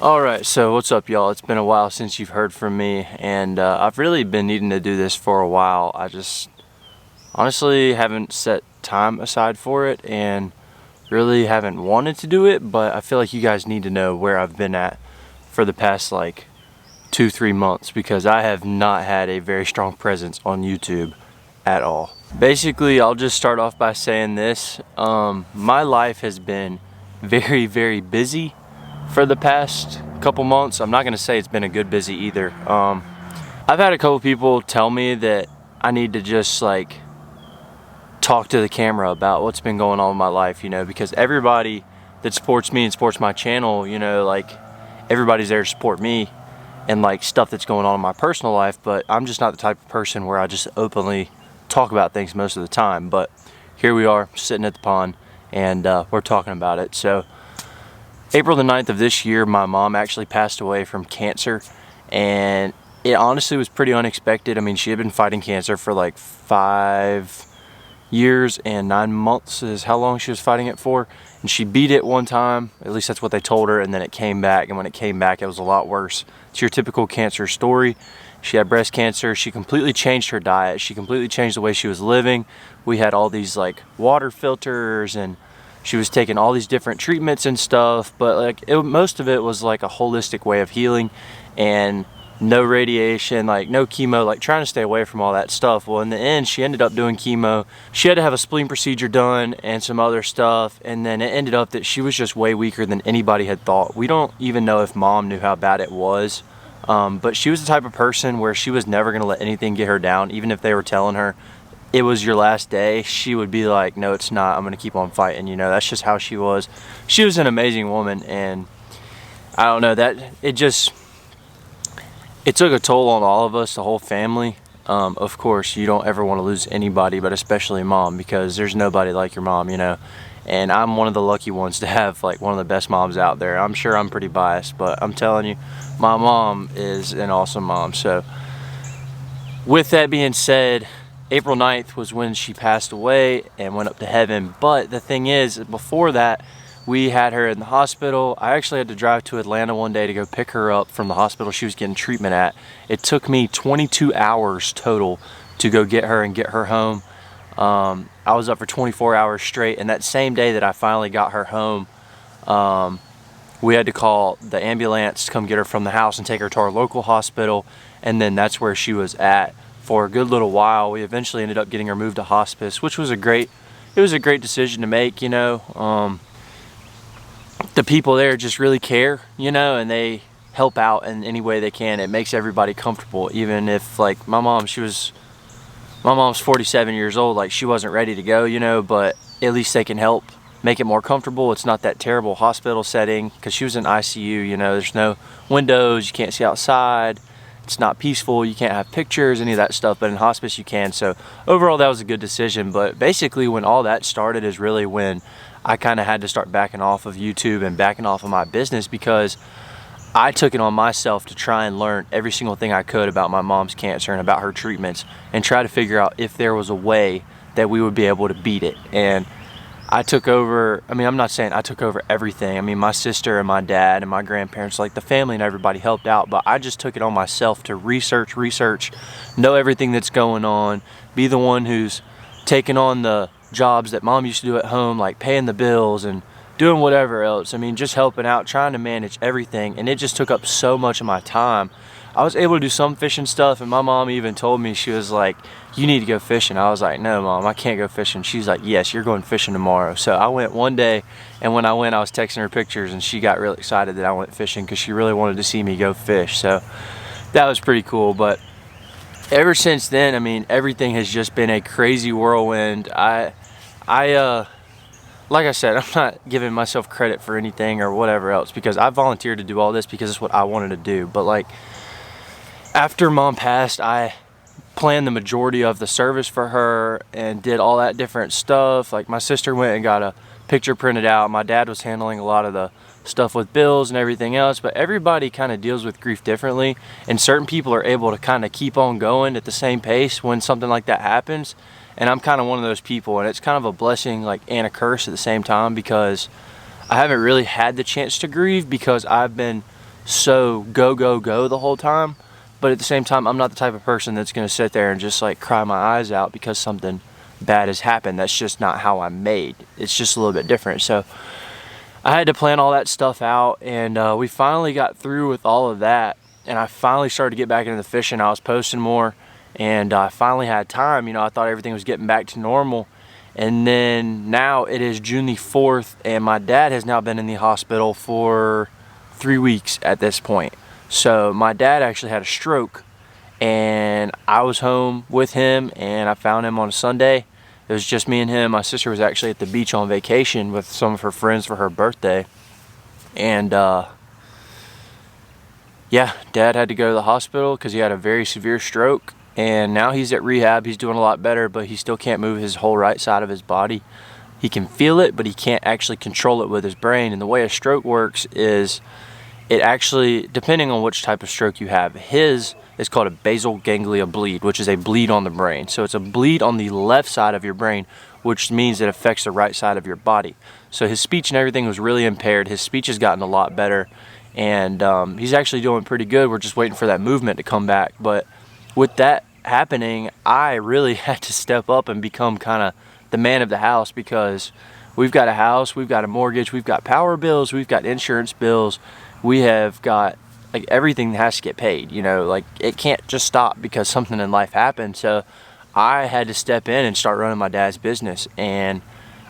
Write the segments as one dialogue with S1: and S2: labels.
S1: Alright, so what's up y'all? It's been a while since you've heard from me, and I've really been needing to do this for a while. I just honestly haven't set time aside for it and really haven't wanted to do it, but I feel like you guys need to know where I've been at for the past like 2-3 months, because I have not had a very strong presence on YouTube at all. Basically, I'll just start off by saying this. My life has been very busy for the past couple months. I'm not gonna say it's been a good busy either. I've had a couple people tell me that I need to just like talk to the camera about what's been going on in my life, you know, because everybody that supports me and supports my channel, you know, like everybody's there to support me and like stuff that's going on in my personal life, but I'm just not the type of person where I just openly talk about things most of the time. But here we are sitting at the pond and we're talking about it. So April the 9th of this year, my mom actually passed away from cancer, and it honestly was pretty unexpected. I mean, she had been fighting cancer for like 5 years and 9 months is how long she was fighting it for, and she beat it one time, at least that's what they told her, and then it came back, and when it came back it was a lot worse. It's your typical cancer story. She had breast cancer. She completely changed her diet. She completely changed the way she was living. We had all these like water filters, and she was taking all these different treatments and stuff, but like most of it was like a holistic way of healing, and no radiation, like no chemo, like trying to stay away from all that stuff. Well, in the end, she ended up doing chemo. She had to have a spleen procedure done and some other stuff, and then it ended up that she was just way weaker than anybody had thought. We don't even know if mom knew how bad it was, but she was the type of person where she was never gonna let anything get her down. Even if they were telling her it was your last day, she would be like, no, it's not, I'm gonna keep on fighting. You know, that's just how she was. She was an amazing woman, and I don't know, that it took a toll on all of us, the whole family. Of course, you don't ever want to lose anybody, but especially mom, because there's nobody like your mom, you know. And I'm one of the lucky ones to have like one of the best moms out there. I'm sure I'm pretty biased, but I'm telling you, my mom is an awesome mom. So with that being said, April 9th was when she passed away and went up to heaven. But the thing is, before that, we had her in the hospital. I actually had to drive to Atlanta one day to go pick her up from the hospital she was getting treatment at. It took me 22 hours total to go get her and get her home. I was up for 24 hours straight, and that same day that I finally got her home, we had to call the ambulance to come get her from the house and take her to our local hospital, and then that's where she was at for a good little while. We eventually ended up getting her moved to hospice, which was a great decision to make, you know. The people there just really care, you know, and they help out in any way they can. It makes everybody comfortable, even if like my mom's 47 years old, like she wasn't ready to go, you know, but at least they can help make it more comfortable. It's not that terrible hospital setting, because she was in ICU, you know, there's no windows, you can't see outside. It's not peaceful, you can't have pictures, any of that stuff, but in hospice you can. So overall that was a good decision. But basically when all that started is really when I kind of had to start backing off of YouTube and backing off of my business, because I took it on myself to try and learn every single thing I could about my mom's cancer and about her treatments, and try to figure out if there was a way that we would be able to beat it. And I took over, I mean, I'm not saying I took over everything. I mean, my sister and my dad and my grandparents, like the family and everybody helped out, but I just took it on myself to research, know everything that's going on, be the one who's taking on the jobs that mom used to do at home, like paying the bills and doing whatever else. I mean, just helping out, trying to manage everything, and it just took up so much of my time. I was able to do some fishing stuff, and my mom even told me, she was like, you need to go fishing. I was like, no mom, I can't go fishing. She's like, yes, you're going fishing tomorrow. So I went one day, and when I went, I was texting her pictures, and she got really excited that I went fishing, because she really wanted to see me go fish. So that was pretty cool. But ever since then, I mean, everything has just been a crazy whirlwind. Like I said, I'm not giving myself credit for anything or whatever else, because I volunteered to do all this because it's what I wanted to do. But like, after mom passed, I planned the majority of the service for her and did all that different stuff. Like my sister went and got a picture printed out. My dad was handling a lot of the stuff with bills and everything else, but everybody kind of deals with grief differently, and certain people are able to kind of keep on going at the same pace when something like that happens. And I'm kind of one of those people, and it's kind of a blessing like and a curse at the same time, because I haven't really had the chance to grieve, because I've been so go, go, go the whole time. But at the same time, I'm not the type of person that's going to sit there and just like cry my eyes out because something bad has happened. That's just not how I'm made. It's just a little bit different. So I had to plan all that stuff out, and we finally got through with all of that, and I finally started to get back into the fishing. I was posting more, and I finally had time. You know, I thought everything was getting back to normal, and then now it is June the 4th, and my dad has now been in the hospital for 3 weeks at this point. So my dad actually had a stroke, and I was home with him, and I found him on a Sunday. It was just me and him. My sister was actually at the beach on vacation with some of her friends for her birthday. And yeah, Dad had to go to the hospital because he had a very severe stroke. And now he's at rehab. He's doing a lot better, but he still can't move his whole right side of his body. He can feel it, but he can't actually control it with his brain. And the way a stroke works is it actually, depending on which type of stroke you have, his is called a basal ganglia bleed, which is a bleed on the brain. So it's a bleed on the left side of your brain, which means it affects the right side of your body. So his speech and everything was really impaired. His speech has gotten a lot better, and he's actually doing pretty good. We're just waiting for that movement to come back. But with that happening, I really had to step up and become kind of the man of the house, because we've got a house, we've got a mortgage, we've got power bills, we've got insurance bills, we have got like everything has to get paid, you know, like it can't just stop because something in life happened. So I had to step in and start running my dad's business. And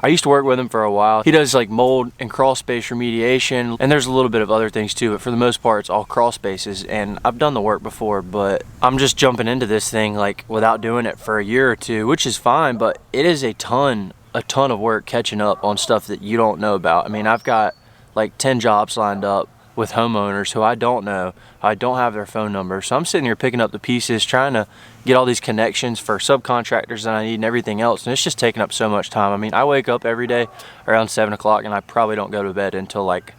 S1: I used to work with him for a while. He does like mold and crawl space remediation, and there's a little bit of other things too, but for the most part it's all crawl spaces. And I've done the work before, but I'm just jumping into this thing like without doing it for a year or two, which is fine, but it is a ton of work catching up on stuff that you don't know about. I mean, I've got like 10 jobs lined up with homeowners who I don't know. I don't have their phone number. So I'm sitting here picking up the pieces, trying to get all these connections for subcontractors that I need and everything else. And it's just taking up so much time. I mean, I wake up every day around 7 o'clock, and I probably don't go to bed until like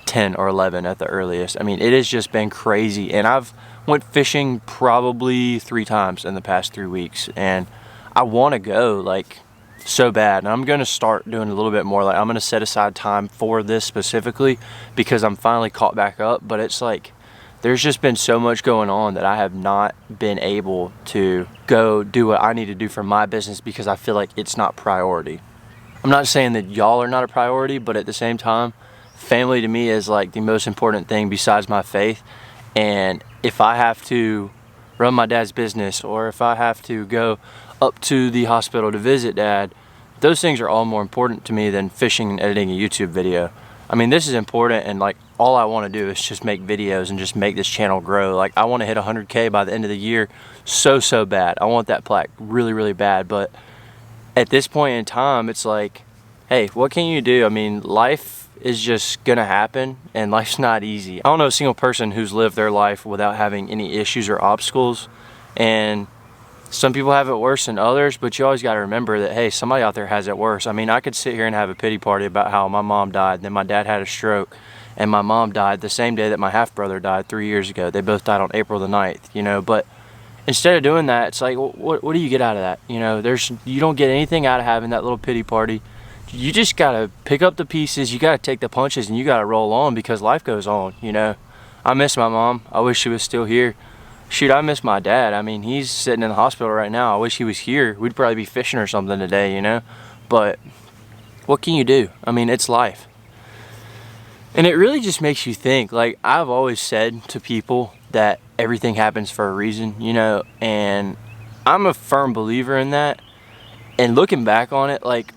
S1: 10 or 11 at the earliest. I mean, it has just been crazy. And I've went fishing probably 3 times in the past 3 weeks. And I want to go like so bad, and I'm going to start doing a little bit more. Like I'm going to set aside time for this specifically because I'm finally caught back up. But it's like there's just been so much going on that I have not been able to go do what I need to do for my business because I feel like it's not priority. I'm not saying that y'all are not a priority, but at the same time, family to me is like the most important thing besides my faith. And if I have to run my dad's business, or if I have to go up to the hospital to visit Dad, those things are all more important to me than fishing and editing a YouTube video. I mean, this is important, and like all I want to do is just make videos and just make this channel grow. Like I want to hit 100K by the end of the year so bad. I want that plaque really bad. But at this point in time, it's like, hey, what can you do? I mean, life is just gonna happen, and life's not easy. I don't know a single person who's lived their life without having any issues or obstacles, and some people have it worse than others, but you always got to remember that, hey, somebody out there has it worse. I mean, I could sit here and have a pity party about how my mom died, then my dad had a stroke, and my mom died the same day that my half-brother died 3 years ago. They both died on April the 9th, you know, but instead of doing that, it's like, what do you get out of that? You know, you don't get anything out of having that little pity party. You just got to pick up the pieces, you got to take the punches, and you got to roll on because life goes on, you know. I miss my mom. I wish she was still here. Shoot, I miss my dad. I mean, he's sitting in the hospital right now. I wish he was here. We'd probably be fishing or something today, you know? But what can you do? I mean, it's life. And it really just makes you think. Like, I've always said to people that everything happens for a reason, you know? And I'm a firm believer in that. And looking back on it, like,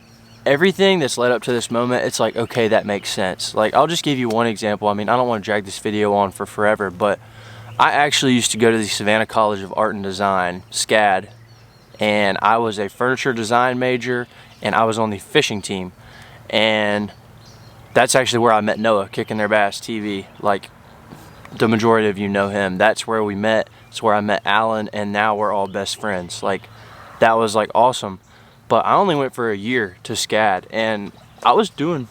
S1: everything that's led up to this moment, it's like, okay, that makes sense. Like, I'll just give you one example. I mean, I don't want to drag this video on for forever, but I actually used to go to the Savannah College of Art and Design, SCAD, and I was a furniture design major, and I was on the fishing team. And that's actually where I met Noah, Kicking Their Bass TV. Like, the majority of you know him. That's where we met. It's where I met Alan, and now we're all best friends. Like, that was like awesome. But I only went for a year to SCAD, and I was doing...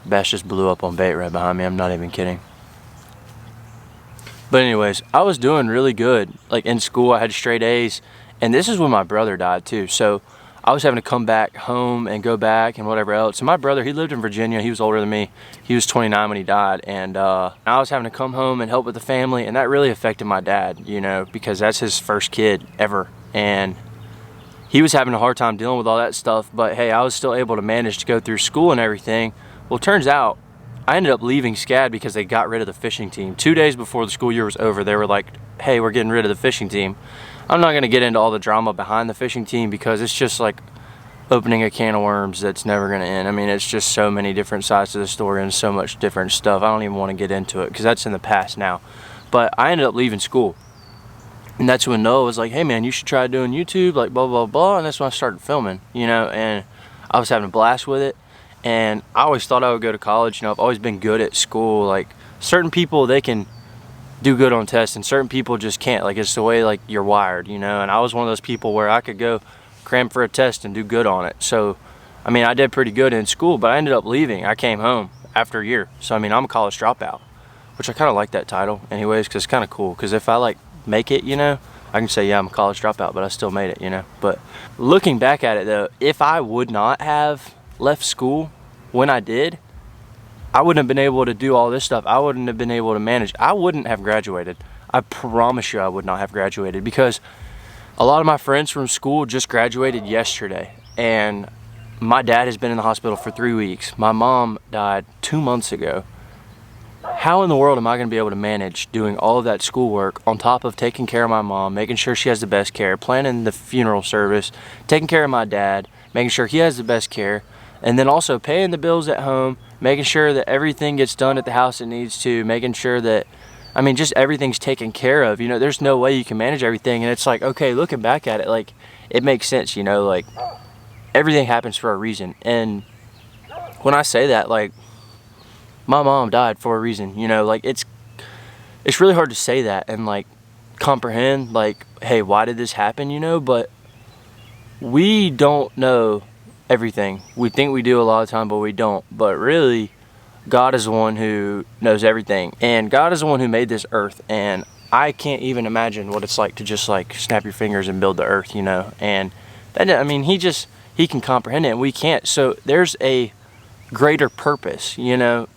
S1: Bass just blew up on bait right behind me. I'm not even kidding. But anyways, I was doing really good. Like in school, I had straight A's, and this is when my brother died too. So I was having to come back home and go back and whatever else. And my brother, he lived in Virginia. He was older than me. He was 29 when he died. And I was having to come home and help with the family. And that really affected my dad, you know, because that's his first kid ever. And he was having a hard time dealing with all that stuff. But hey, I was still able to manage to go through school and everything. Well, it turns out I ended up leaving SCAD because they got rid of the fishing team. 2 days before the school year was over, they were like, hey, we're getting rid of the fishing team. I'm not going to get into all the drama behind the fishing team because it's just like opening a can of worms that's never going to end. I mean, it's just so many different sides to the story and so much different stuff. I don't even want to get into it because that's in the past now. But I ended up leaving school. And that's when Noah was like, hey man, you should try doing YouTube, like blah, blah, blah. And that's when I started filming, you know, and I was having a blast with it. And I always thought I would go to college. You know, I've always been good at school. Like certain people, they can do good on tests and certain people just can't. Like it's the way like you're wired, you know. And I was one of those people where I could go cram for a test and do good on it. So I mean, I did pretty good in school, but I ended up leaving. I came home after a year. So I mean, I'm a college dropout, which I kind of like that title anyways, because it's kind of cool. Because if I like make it, you know, I can say, yeah, I'm a college dropout, but I still made it, you know. But looking back at it though, if I would not have left school when I did, I wouldn't have been able to do all this stuff. I wouldn't have been able to manage. I wouldn't have graduated. I promise you I would not have graduated, because a lot of my friends from school just graduated yesterday, and my dad has been in the hospital for 3 weeks. My mom died 2 months ago. How in the world am I going to be able to manage doing all of that schoolwork on top of taking care of my mom, making sure she has the best care, planning the funeral service, taking care of my dad, making sure he has the best care, and then also paying the bills at home, making sure that everything gets done at the house it needs to, making sure that, I mean, just everything's taken care of. You know, there's no way you can manage everything. And it's like, okay, looking back at it, like, it makes sense, you know, like, everything happens for a reason. And when I say that, like, my mom died for a reason, you know, like, it's really hard to say that and, like, comprehend, like, hey, why did this happen, you know? But we don't know everything. We think we do a lot of time, but we don't. But really, God is the one who knows everything, and God is the one who made this earth. And I can't even imagine what it's like to just like snap your fingers and build the earth, you know. And that, I mean, he can comprehend it and we can't. So there's a greater purpose, you know.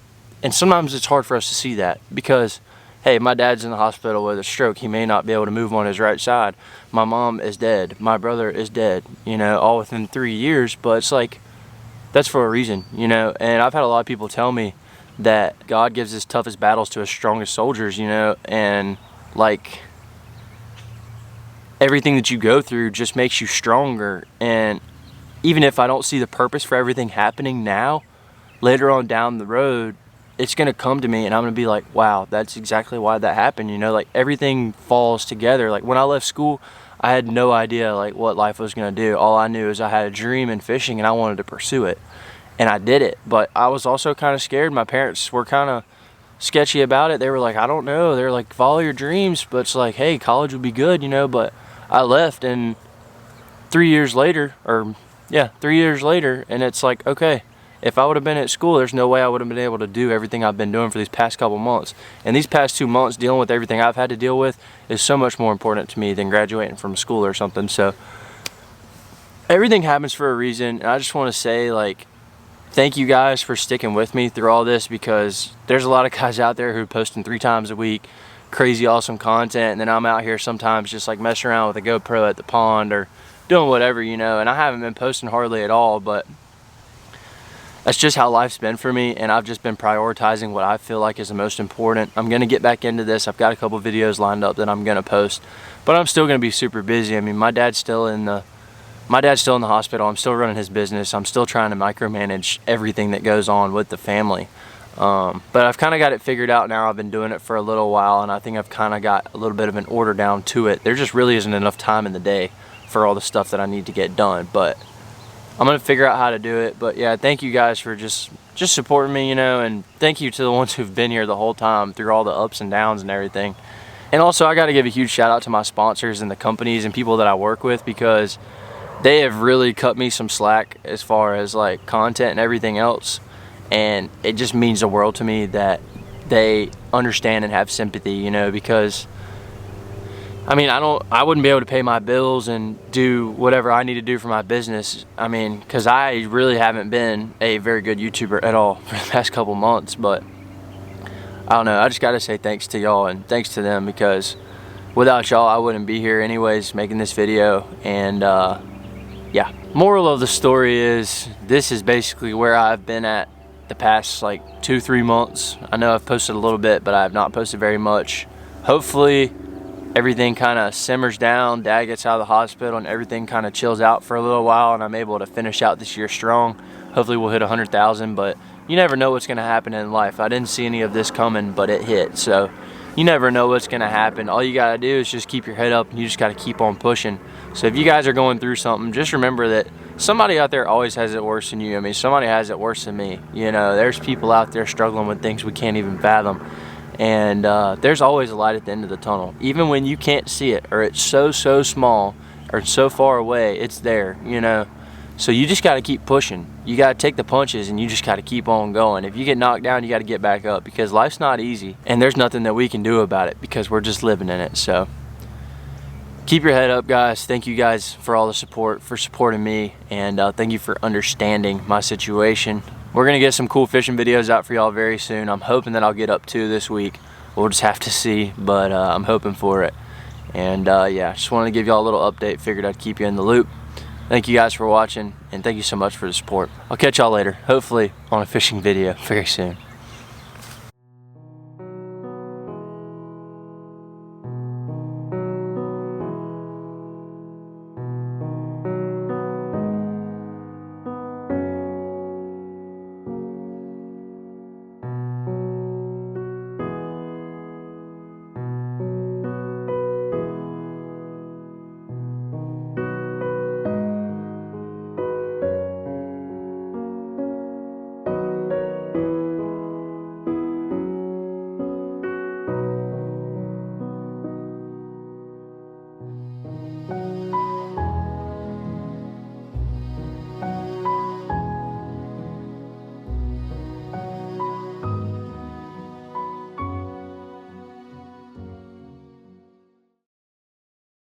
S1: And sometimes it's hard for us to see that, because hey, my dad's in the hospital with a stroke. He may not be able to move on his right side. My mom is dead. My brother is dead, you know, all within 3 years. But it's like, that's for a reason, you know. And I've had a lot of people tell me that God gives his toughest battles to his strongest soldiers, you know. And like, everything that you go through just makes you stronger. And even if I don't see the purpose for everything happening now, later on down the road, it's going to come to me and I'm going to be like, wow, that's exactly why that happened, you know. Like, everything falls together. Like, when I left school, I had no idea like what life was going to do. All I knew is I had a dream in fishing and I wanted to pursue it, and I did it. But I was also kind of scared. My parents were kind of sketchy about it. They were like, I don't know. They're like, follow your dreams. But it's like, hey, college would be good, you know. But I left, and 3 years later, and it's like, okay, if I would have been at school, there's no way I would have been able to do everything I've been doing for these past couple months. And these past 2 months, dealing with everything I've had to deal with is so much more important to me than graduating from school or something. So everything happens for a reason. And I just want to say, like, thank you guys for sticking with me through all this, because there's a lot of guys out there who are posting 3 times a week, crazy awesome content, and then I'm out here sometimes just like messing around with a GoPro at the pond or doing whatever, you know. And I haven't been posting hardly at all, but that's just how life's been for me, and I've just been prioritizing what I feel like is the most important. I'm gonna get back into this. I've got a couple videos lined up that I'm gonna post, but I'm still gonna be super busy. I mean, my dad's still in the hospital. I'm still running his business. I'm still trying to micromanage everything that goes on with the family. But I've kind of got it figured out now. I've been doing it for a little while, and I think I've kind of got a little bit of an order down to it. There just really isn't enough time in the day for all the stuff that I need to get done, but I'm gonna figure out how to do it. But yeah, thank you guys for just supporting me, you know, and thank you to the ones who've been here the whole time through all the ups and downs and everything. And also, I got to give a huge shout out to my sponsors and the companies and people that I work with, because they have really cut me some slack as far as like content and everything else. And it just means the world to me that they understand and have sympathy, you know, because I mean, I wouldn't be able to pay my bills and do whatever I need to do for my business. I mean, because I really haven't been a very good YouTuber at all for the past couple months, but I don't know. I just got to say thanks to y'all and thanks to them, because without y'all, I wouldn't be here anyways making this video. And yeah, moral of the story is this is basically where I've been at the past like 2-3 months. I know I've posted a little bit, but I have not posted very much. Hopefully everything kind of simmers down, Dad gets out of the hospital, and everything kind of chills out for a little while, and I'm able to finish out this year strong. Hopefully we'll hit 100,000, but you never know what's going to happen in life. I didn't see any of this coming, but it hit. So you never know what's going to happen. All you got to do is just keep your head up, and you just got to keep on pushing. So if you guys are going through something, just remember that somebody out there always has it worse than you. I mean, somebody has it worse than me. You know, there's people out there struggling with things we can't even fathom. And there's always a light at the end of the tunnel. Even when you can't see it, or it's so small, or so far away, it's there, you know. So you just got to keep pushing. You got to take the punches, and you just got to keep on going. If you get knocked down, you got to get back up, because life's not easy, and there's nothing that we can do about it, because we're just living in it. So keep your head up, guys. Thank you guys for all the support, for supporting me, and thank you for understanding my situation. We're going to get some cool fishing videos out for y'all very soon. I'm hoping that I'll get up 2 this week. We'll just have to see, but I'm hoping for it. And yeah, just wanted to give y'all a little update. Figured I'd keep you in the loop. Thank you guys for watching, and thank you so much for the support. I'll catch y'all later, hopefully on a fishing video very soon.